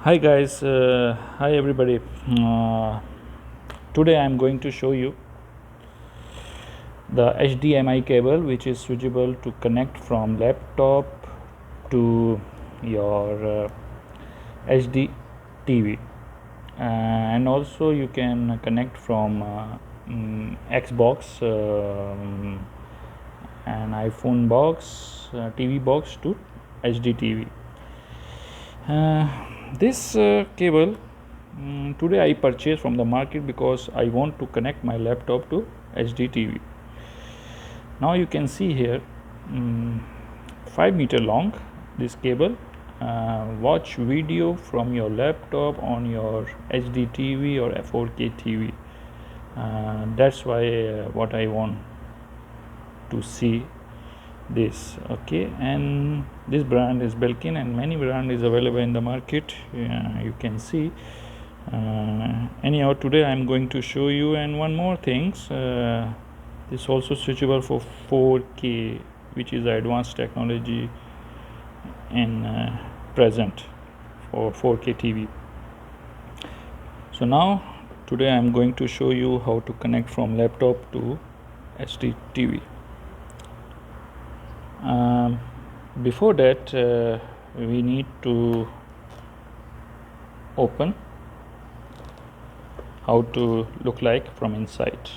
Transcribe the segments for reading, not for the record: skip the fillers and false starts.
Hi guys, hi everybody. Today I am going to show you the HDMI cable which is suitable to connect from laptop to your HD TV, and also you can connect from Xbox and iPhone box, TV box to HD TV. This cable today I purchased from the market because I want to connect my laptop to HD TV. Now you can see here 5 meter long this cable. Watch video from your laptop on your HD TV or 4K TV. That's why what I want to see this. Okay, and this brand is Belkin, and many brand is available in the market. You can see. Anyhow, today I'm going to show you, and one more things. This also suitable for 4K, which is advanced technology in present for 4K TV. So now today I'm going to show you how to connect from laptop to HD TV. Before that, we need to open how to look like from inside.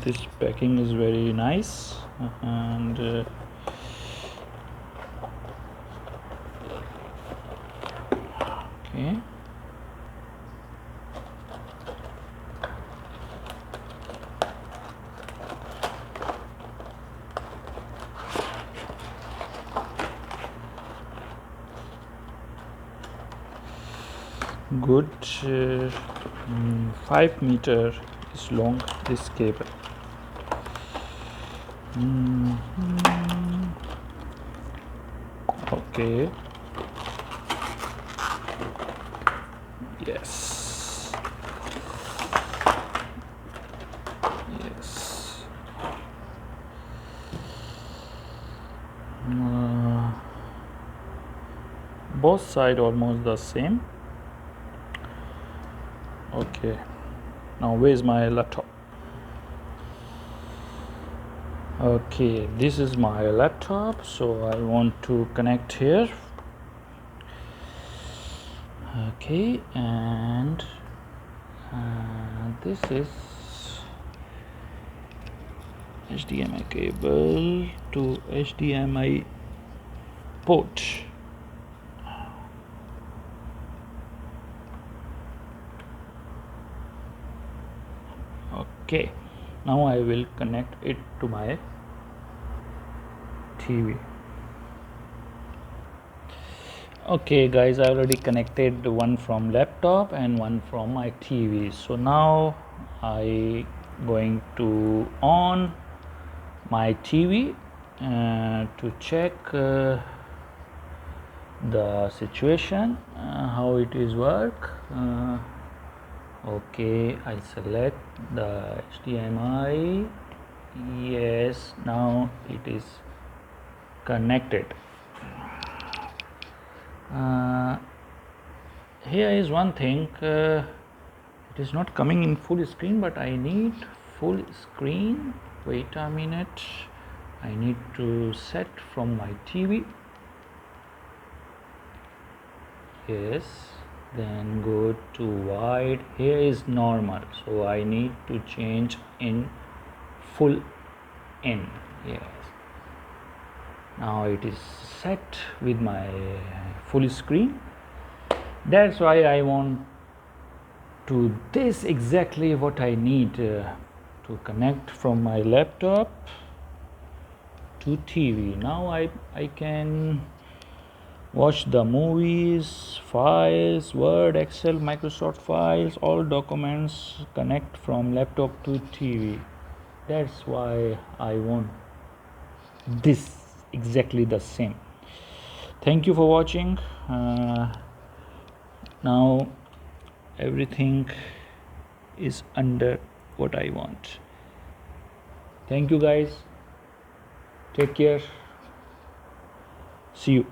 This packing is very nice, and okay, good. 5 meter is long this cable. Okay, yes, yes. Both side almost the same. Okay, now where's my laptop? Okay, this is my laptop, so I want to connect here. Okay, and this is HDMI cable to HDMI port. Okay, now I will connect it to my TV. Okay guys, I already connected one from laptop and one from my TV. So now I going to on my TV to check the situation, how it is work. Okay, I select the HDMI. Yes, now it is connected. Here is one thing, it is not coming in full screen, but I need full screen. Wait a minute, I need to set from my TV. Yes, then go to wide. Here is normal, so I need to change in full in. Yes, now it is set with my full screen. That's why I want to this exactly what I need to connect from my laptop to TV. Now I can watch the movies, files, Word, Excel, Microsoft files, all documents connect from laptop to TV. That's why I want this exactly the same. Thank you for watching. Now everything is under what I want. Thank you guys. Take care. See you.